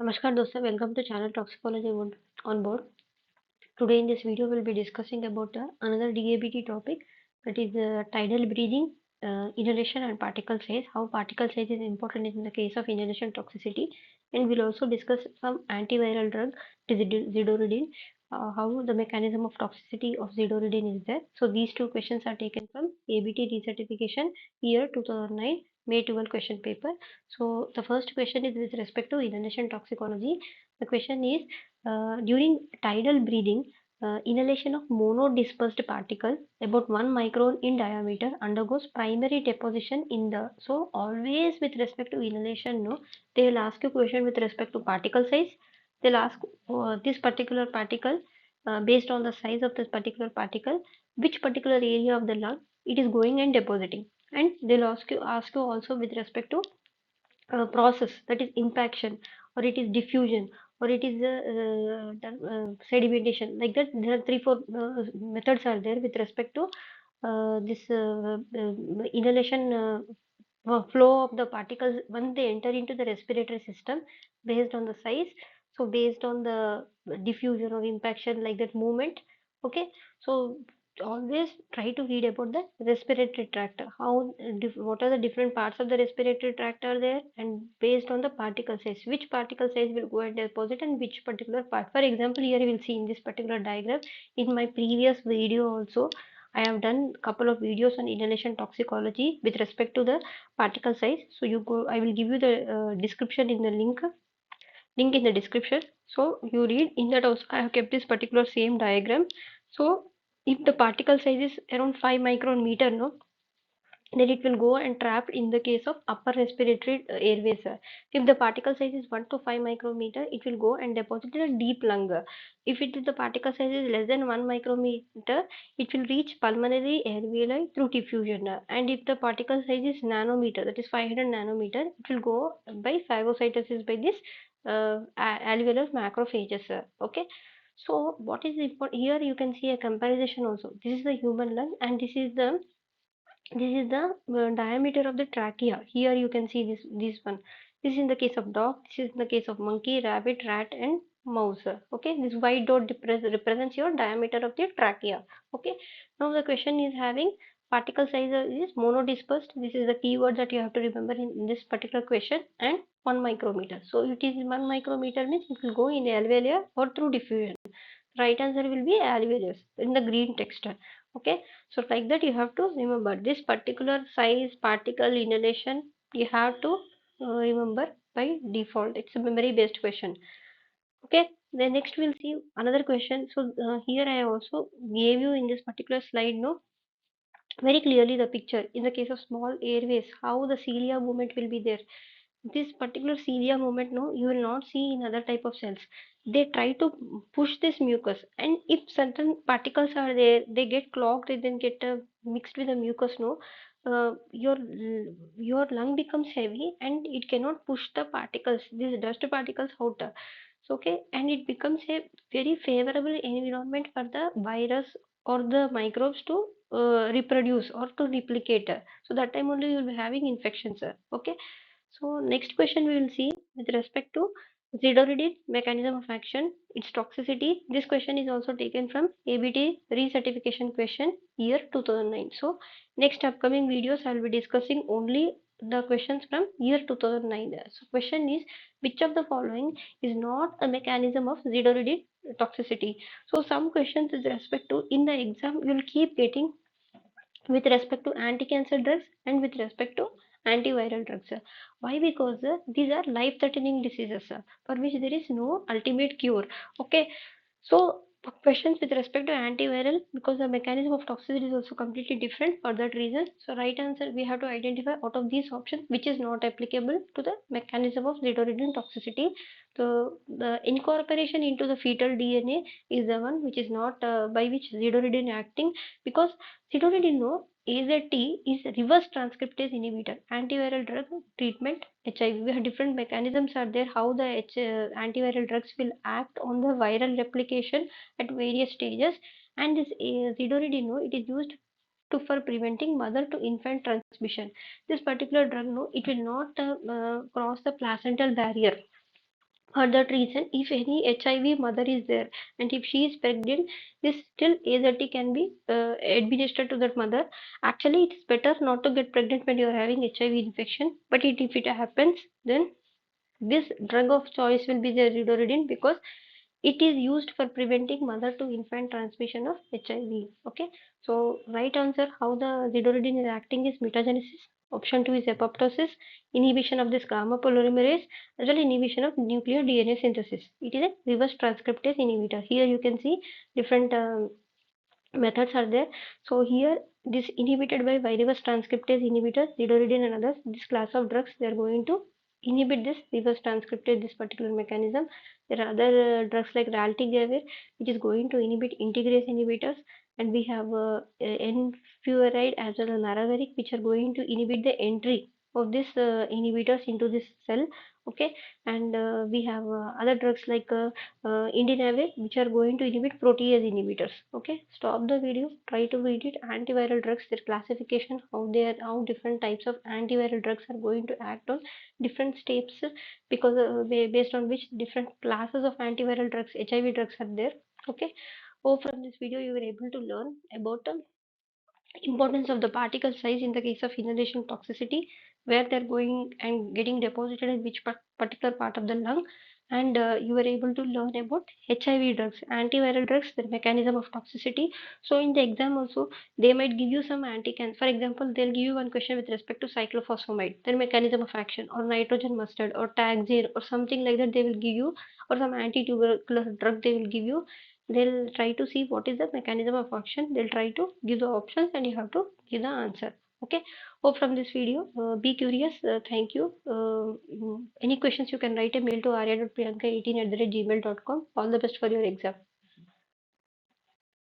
Namaskar दोस्तों, welcome to channel Toxicology on board. Today in this video we'll be discussing about another DABT topic, that is tidal breathing, inhalation and particle size. How particle size is important in the case of inhalation toxicity, and we'll also discuss some antiviral drug, Zidorudine, how the mechanism of toxicity of Zidorudine is there. So these two questions are taken from ABT recertification year 2009 May 12 question paper. So the first question is with respect to inhalation toxicology. The question is, during tidal breathing, inhalation of monodispersed particle about 1 micron in diameter undergoes primary deposition in the. So always with respect to inhalation, no, they will ask you question with respect to particle size. They'll ask this particular particle, based on the size of this particular particle, which particular area of the lung it is going and depositing. And they'll ask you also with respect to process, that is impaction, or it is diffusion, or it is sedimentation. Like that, there are three four methods are there with respect to this inhalation flow of the particles once they enter into the respiratory system, based on the size. So based on the diffusion or impaction, like that movement. Okay, so always try to read about the respiratory tract, how what are the different parts of the respiratory tract are there, and based on the particle size, which particle size will go and deposit and which particular part. For example, here you will see in this particular diagram. In my previous video also, I have done couple of videos on inhalation toxicology with respect to the particle size. So you go, I will give you the description in the link in the description. So you read in that also. I have kept this particular same diagram. So if the particle size is around 5 micron meter, no, then it will go and trap in the case of upper respiratory airways. If the particle size is 1 to 5 micrometer, it will go and deposit in a deep lung. If it is the particle size is less than 1 micrometer, it will reach pulmonary alveoli through diffusion. And if the particle size is nanometer, that is 500 nanometer, it will go by phagocytosis by this alveolar macrophages. Okay. So what is important here? You can see a comparison also. This is the human lung, and this is the diameter of the trachea. Here you can see this one. This is in the case of dog. This is in the case of monkey, rabbit, rat, and mouse. Okay, this white dot represents your diameter of the trachea. Okay, now the question is having particle size is monodispersed. This is the keyword that you have to remember in this particular question, and 1 micrometer. So it is 1 micrometer means it will go in alveoli or through diffusion. Right answer will be alveolus in the green text. Okay, so like that you have to remember this particular size particle inhalation. You have to remember by default. It's a memory based question. Okay, then next we'll see another question. So here I also gave you in this particular slide, no, very clearly the picture in the case of small airways, how the cilia movement will be there. This particular cilia movement, no, you will not see in other type of cells. They try to push this mucus, and if certain particles are there, they get clogged and then get mixed with the mucus, no, your lung becomes heavy and it cannot push the particles, these dust particles out. So okay, and it becomes a very favorable environment for the virus or the microbes to reproduce or to replicate. So that time only you will be having infections. Okay, so next question we will see with respect to Zidorudine mechanism of action, its toxicity. This question is also taken from ABT recertification question year 2009. So next upcoming videos I will be discussing only the questions from year 2009. So question is, which of the following is not a mechanism of Zidorudine toxicity? So some questions with respect to in the exam you will keep getting with respect to anti-cancer drugs and with respect to antiviral drugs. Why? Because these are life-threatening diseases for which there is no ultimate cure. Okay, so questions with respect to antiviral, because the mechanism of toxicity is also completely different for that reason. So right answer we have to identify out of these options which is not applicable to the mechanism of Zidorudine toxicity. So the incorporation into the fetal DNA is the one which is not by which Zidorudine acting, because Zidorudine, no, AZT is reverse transcriptase inhibitor, antiviral drug treatment HIV. We have different mechanisms are there how the antiviral drugs will act on the viral replication at various stages, and this Zidorudine, no, it is used to for preventing mother to infant transmission. This particular drug, no, it will not cross the placental barrier. For that reason, if any HIV mother is there and if she is pregnant, this still AZT can be administered to that mother. Actually, it's better not to get pregnant when you are having HIV infection, but if it happens, then this drug of choice will be the Zidorudine, because it is used for preventing mother to infant transmission of HIV. Okay, so right answer how the Zidorudine is acting is mutagenesis. Option 2 is apoptosis, inhibition of this gamma polymerase, as well inhibition of nuclear DNA synthesis. It is a reverse transcriptase inhibitor. Here you can see different methods are there. So here this inhibited by reverse transcriptase inhibitors, Zidorudine and others, this class of drugs, they are going to inhibit this reverse transcriptase, this particular mechanism. There are other drugs like raltegravir, which is going to inhibit integrase inhibitors, and we have enfumaride as well as naravaric, which are going to inhibit the entry of this inhibitors into this cell. Okay, and we have other drugs like indinavir, which are going to inhibit protease inhibitors. Okay, stop the video, try to read it. Antiviral drugs, their classification, how different types of antiviral drugs are going to act on different steps, because based on which different classes of antiviral drugs, HIV drugs are there. Okay, hope from this video you were able to learn about importance of the particle size in the case of inhalation toxicity, where they're going and getting deposited in which particular part of the lung, and you were able to learn about HIV drugs, antiviral drugs, the mechanism of toxicity. So in the exam also, they might give you some anti-cancer. For example, they'll give you one question with respect to cyclophosphamide, their mechanism of action, or nitrogen mustard, or taxane, or something like that. They will give you, or some anti-tubercular drug they will give you. They'll try to see what is the mechanism of action. They'll try to give the options and you have to give the answer. Okay, hope from this video, be curious. Thank you. Any questions, you can write a mail to arya.priyanka18@gmail.com. All the best for your exam.